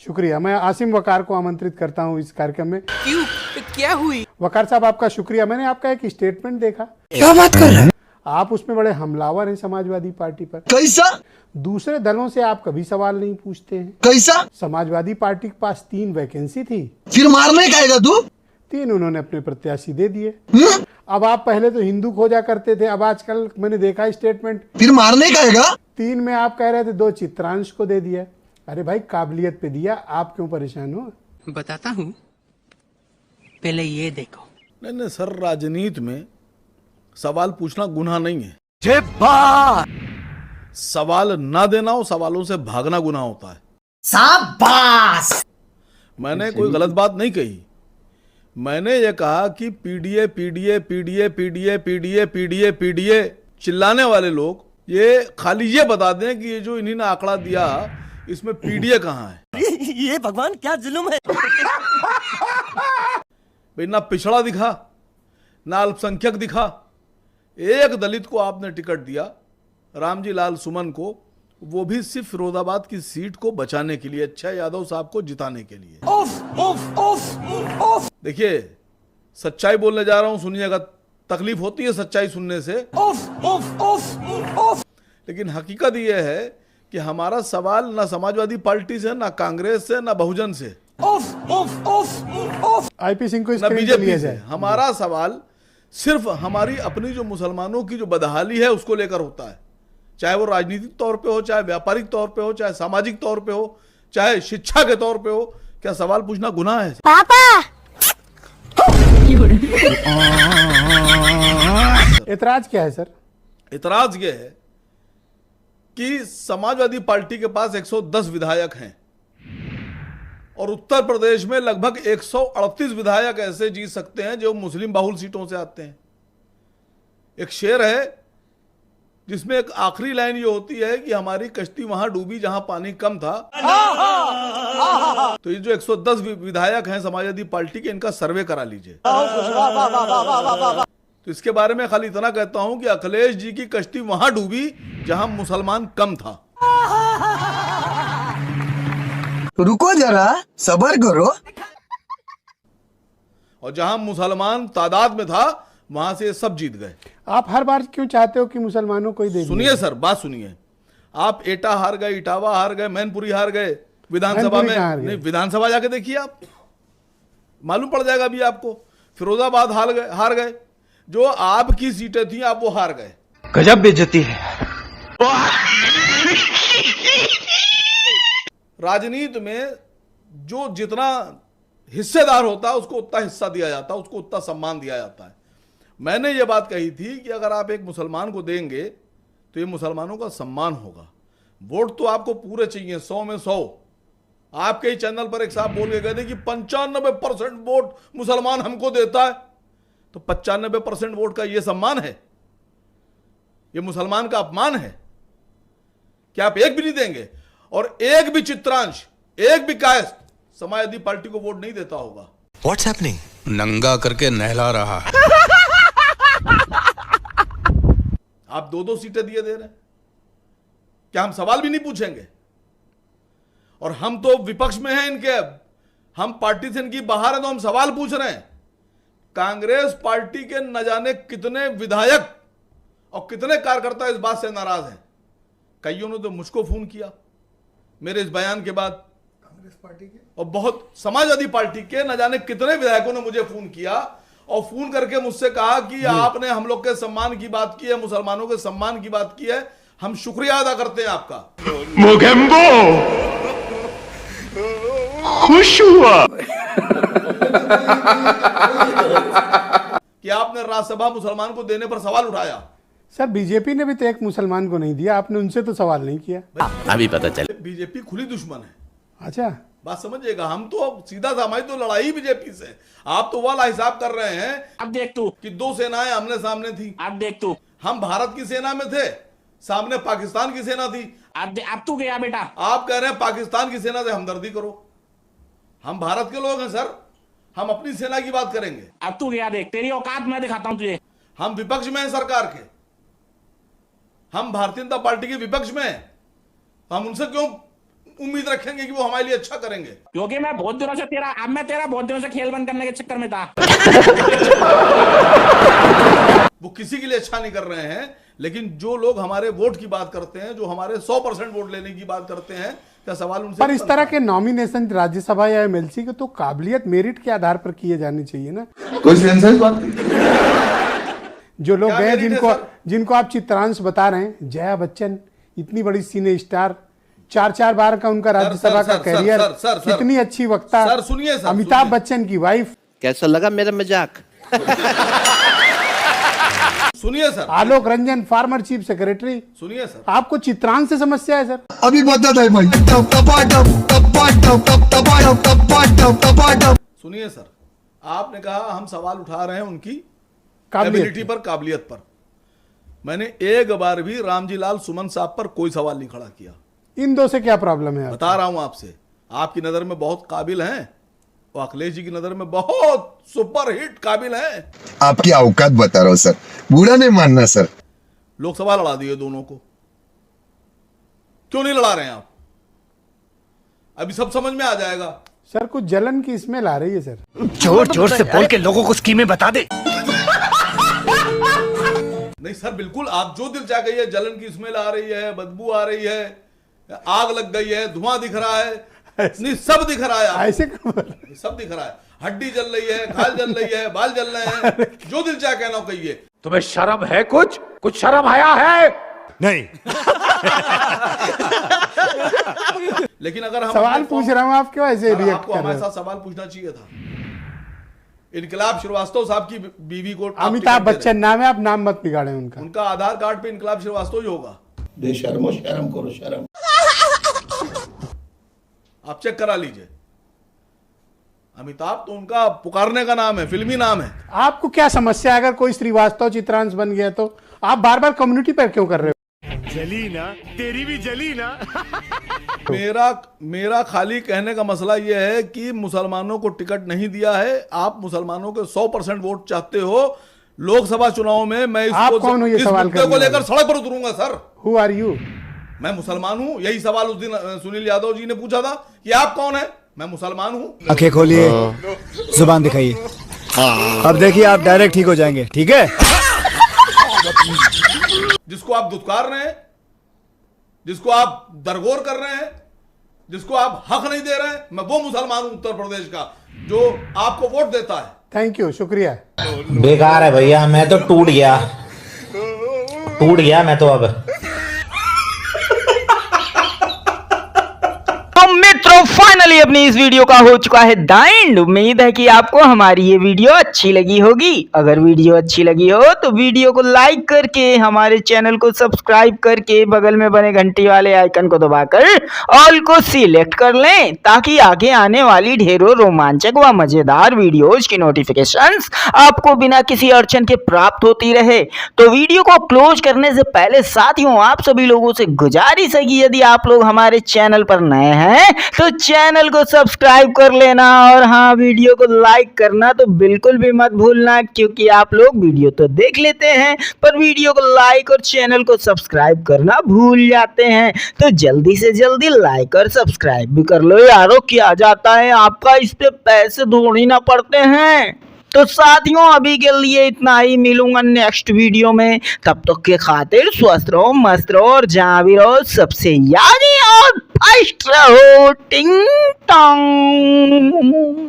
शुक्रिया। मैं आसिम वकार को आमंत्रित करता हूं इस कार्यक्रम में। क्यों? क्या हुई? वकार साहब आपका शुक्रिया। मैंने आपका एक स्टेटमेंट देखा, क्या बात कर रहे हैं? आप उसमें बड़े हमलावर हैं समाजवादी पार्टी पर। कैसा? दूसरे दलों से आप कभी सवाल नहीं पूछते हैं। कैसा? समाजवादी पार्टी के पास 3 वैकेंसी थी, फिर मारने का आएगा तू? 3 उन्होंने अपने प्रत्याशी दे दिए। अब आप पहले तो हिंदू खोजा करते थे, अब आजकल मैंने देखा स्टेटमेंट, फिर मारने का आएगा? 3 में आप कह रहे थे 2 चित्रांश को दे दिया। अरे भाई काबिलियत पे दिया, आप क्यों परेशान हो? बताता हूँ, पहले ये देखो। नहीं सर, राजनीति में सवाल पूछना गुनाह नहीं है। सवाल ना देना हो, सवालों से भागना गुनाह होता है। शाबाश! मैंने कोई गलत बात नहीं कही। मैंने ये कहा कि PDA PDA PDA PDA PDA PDA PDA चिल्लाने वाले लोग ये खाली ये बता दें कि ये जो इन्हीं ने आंकड़ा दिया इसमें पीडीए कहाँ है। ये भगवान क्या जुल्म है। भाई ना पिछड़ा दिखा, ना अल्पसंख्यक दिखा। एक दलित को आपने टिकट दिया, रामजी लाल सुमन को, वो भी सिर्फ फिरोजाबाद की सीट को बचाने के लिए, अच्छा यादव साहब को जिताने के लिए। देखिए, सच्चाई बोलने जा रहा हूं, सुनिएगा। तकलीफ होती है सच्चाई सुनने से, लेकिन हकीकत यह है कि हमारा सवाल ना समाजवादी पार्टी से, ना कांग्रेस से, ना बहुजन से, आईपी सिंह को ना स्क्रीन पे बीजेपी लिया से। जाए। हमारा सवाल सिर्फ हमारी अपनी जो मुसलमानों की जो बदहाली है उसको लेकर होता है, चाहे वो राजनीतिक तौर पे हो, चाहे व्यापारिक तौर पे हो, चाहे सामाजिक तौर पे हो, चाहे शिक्षा के तौर पे हो। क्या सवाल पूछना गुनाह है? पापा एतराज क्या है सर? इतराज यह है कि समाजवादी पार्टी के पास 110 विधायक हैं और उत्तर प्रदेश में लगभग 138 विधायक ऐसे जीत सकते हैं जो मुस्लिम बहुल सीटों से आते हैं। एक शेर है जिसमें एक आखिरी लाइन ये होती है कि हमारी कश्ती वहां डूबी जहां पानी कम था। तो ये जो 110 विधायक हैं समाजवादी पार्टी के, इनका सर्वे करा लीजिए। तो इसके बारे में खाली इतना कहता हूं कि अखिलेश जी की कश्ती वहां डूबी जहां मुसलमान कम था। रुको जरा, सबर करो। और जहां मुसलमान तादाद में था वहां से ये सब जीत गए। आप हर बार क्यों चाहते हो कि मुसलमानों को ही दे? सुनिए सर, बात सुनिए। आप एटा हार गए, इटावा हार गए, मैनपुरी हार गए, विधानसभा में नहीं, विधानसभा जाके देखिए, आप मालूम पड़ जाएगा अभी आपको। फिरोजाबाद हार गए, जो आपकी सीटें थी आप वो हार गए। गजब बेइज्जती है। राजनीति में जो जितना हिस्सेदार होता है उसको उतना हिस्सा दिया जाता है, उसको उतना सम्मान दिया जाता है। मैंने ये बात कही थी कि अगर आप एक मुसलमान को देंगे तो ये मुसलमानों का सम्मान होगा। वोट तो आपको पूरे चाहिए, 100 में 100। आपके ही चैनल पर एक साहब बोल के गए थे कि 95% वोट मुसलमान हमको देता है। तो 95% वोट का ये सम्मान है? ये मुसलमान का अपमान है? क्या आप एक भी नहीं देंगे? और एक भी चित्रांश, एक भी कायस्थ समाजवादी पार्टी को वोट नहीं देता होगा? What's happening? नंगा करके नहला रहा है। आप 2-2 सीटें दिए दे रहे हैं। क्या हम सवाल भी नहीं पूछेंगे? और हम तो विपक्ष में हैं इनके, हम पार्टी से इनकी बाहर है तो हम सवाल पूछ रहे हैं। कांग्रेस पार्टी के न जाने कितने विधायक और कितने कार्यकर्ता इस बात से नाराज हैं। कईयों ने तो मुझको फोन किया मेरे इस बयान के बाद, कांग्रेस पार्टी के, और बहुत समाजवादी पार्टी के न जाने कितने विधायकों ने मुझे फोन किया और फोन करके मुझसे कहा कि आपने हम लोग के सम्मान की बात की है, मुसलमानों के सम्मान की बात की है, हम शुक्रिया अदा करते हैं आपका। मोगेम्बो खुश हुआ कि आपने राज्यसभा मुसलमान को देने पर सवाल उठाया। सर बीजेपी ने भी तो एक मुसलमान को नहीं दिया, आपने उनसे तो सवाल नहीं किया। अभी पता चले बीजेपी खुली दुश्मन है। अच्छा, बात समझिएगा। हम तो सीधा सा, हमारी तो लड़ाई बीजेपी से। आप तो वाला हिसाब कर रहे हैं। अब देख तू कि 2 सेनाएं आमने सामने थी। अब देख तू, हम भारत की सेना में थे, सामने पाकिस्तान की सेना थी। अब तू गया बेटा। आप कह रहे हैं पाकिस्तान की सेना से हमदर्दी करो। हम भारत के लोग हैं सर, हम अपनी सेना की बात करेंगे। अब तू गया, देख तेरी औकात मैं दिखाता हूं तुझे। हम विपक्ष में हैं सरकार के, हम भारतीय जनता पार्टी के विपक्ष में हैं। हम उनसे क्यों उम्मीद रखेंगे कि वो हमारे लिए अच्छा करेंगे? क्योंकि मैं बहुत दिनों से खेल बंद करने के चक्कर में था। वो किसी के लिए अच्छा नहीं कर रहे हैं, लेकिन जो लोग हमारे वोट की बात करते हैं, जो हमारे 100% वोट लेने की बात करते हैं, क्या सवाल उनसे? पर इस तरह के नॉमिनेशन राज्यसभा या एमएलसी के तो काबिलियत मेरिट के आधार पर किए जाने चाहिए ना। कोई सेंस है इस बात की? जो लोग क्या गए मेरिट है, जिनको सर? जिनको आप चित्रांश बता रहे हैं, जया बच्चन इतनी बड़ी सिने स्टार, 4 बार का उनका राज्यसभा का करियर, कितनी अच्छी वक्ता। सर सुनिए सर, अमिताभ सुनिए। बच्चन की वाइफ, कैसा लगा मेरा मजाक? सुनिए sir, Alok Ranjan former chief secretary. सुनिए सर, आपको चित्रांश से समस्या है सर? अभी बता है भाई। सुनिए सर, आपने कहा हम सवाल उठा रहे हैं उनकी काबिलियत एबिलिटी पर, काबिलियत पर। मैंने एक बार भी रामजी लाल सुमन साहब पर कोई सवाल नहीं खड़ा किया। इन दो से क्या प्रॉब्लम है? बता रहा हूं आपसे, आपकी नजर में बहुत काबिल हैं, वो अखिलेश जी की नजर में बहुत सुपर हिट काबिल हैं। आपकी औकात बता रहा हूँ सर, बुरा नहीं मानना सर। लोकसभा लड़ा दिए दोनों को, क्यों नहीं लड़ा रहे हैं आप? अभी सब समझ में आ जाएगा। सर कुछ जलन की स्मेल आ रही है सर। जोर जोर से बोल के लोगों को स्कीमें बता दे। नहीं सर, बिल्कुल आप जो दिल चाह गई है, जलन की स्मेल आ रही है, बदबू आ रही है, आग लग गई है, धुआं दिख रहा है, नहीं सब दिख रहा है आपको। ऐसे खबर सब दिख रहा है, हड्डी जल रही है, खाल जल रही है, बाल जल रहे हैं, जो दिल चाह कहना हो कहिए। तुम्हें शर्म है? कुछ शर्म आया है? नहीं। लेकिन अगर हम सवाल पूछ रहा हूं, आप क्यों ऐसे सर, रिएक्ट आपको कर हमारे रहे हो? साथ सवाल पूछना चाहिए था। इनकलाब श्रीवास्तव साहब की बीवी को आप अमिताभ टिकट दे बच्चन नाम है, आप नाम मत बिगाड़े उनका। रहे हैं। उनका आधार कार्ड पे इनकलाब श्रीवास्तव ही होगा। बेशर्मो शर्म करो शर्म। आप चेक करा लीजिए। अमिताभ तो उनका पुकारने का नाम है, फिल्मी नाम है। आपको क्या समस्या है अगर कोई श्रीवास्तव चित्रांश बन गया तो? आप बार बार कम्युनिटी पर क्यों कर रहे हो? जली ना, तेरी भी जली ना। मेरा खाली कहने का मसला यह है कि मुसलमानों को टिकट नहीं दिया है। आप मुसलमानों के 100% वोट चाहते हो लोकसभा चुनाव में। मैं आप कौन हो ये इस सवाल मुद्दे करने को लेकर वाले? सड़क पर उतरूंगा सर। Who are you? मैं मुसलमान हूं। यही सवाल उस दिन सुनील यादव जी ने पूछा था कि आप कौन है। मैं मुसलमान हूं। आंखें खोलिए, जुबान दिखाइए। अब देखिए आप डायरेक्ट ठीक हो जाएंगे, ठीक है? जिसको आप दुत्कार रहे हैं, जिसको आप दरगोर कर रहे हैं, जिसको आप हक नहीं दे रहे हैं, मैं वो मुसलमान हूं उत्तर प्रदेश का जो आपको वोट देता है। थैंक यू, शुक्रिया। बेकार है भैया, मैं तो टूट गया मैं तो अब। तो मित्रों फाइनली अपनी इस वीडियो का हो चुका है द एंड। उम्मीद है कि आपको हमारी ये वीडियो अच्छी लगी होगी। अगर वीडियो अच्छी लगी हो तो वीडियो को लाइक करके, हमारे चैनल को सब्सक्राइब करके, बगल में बने घंटी वाले आइकन को दबाकर ऑल को सिलेक्ट कर लें, ताकि आगे आने वाली ढेरों रोमांचक व मजेदार वीडियोज की नोटिफिकेशंस आपको बिना किसी अड़चन के प्राप्त होती रहे। तो वीडियो को क्लोज करने से पहले साथियों आप सभी लोगों से गुजारिश है कि यदि आप लोग हमारे चैनल पर नए हैं तो चैनल को सब्सक्राइब कर लेना, और हाँ वीडियो को लाइक करना तो बिल्कुल भी मत भूलना, क्योंकि आप लोग वीडियो तो देख लेते हैं पर वीडियो को लाइक और चैनल को सब्सक्राइब करना भूल जाते हैं। तो जल्दी से जल्दी लाइक और सब्सक्राइब भी कर लो यारो, क्या जाता है आपका, इस पे पैसे थोड़ी ना पड़ते हैं। तो साथियों अभी के लिए इतना ही, मिलूंगा नेक्स्ट वीडियो में। तब तक के खातिर स्वस्थ रहो, मस्त रहो और जहां भी रहो सबसे याद और फर्स्ट रहो। टिंग टोंग।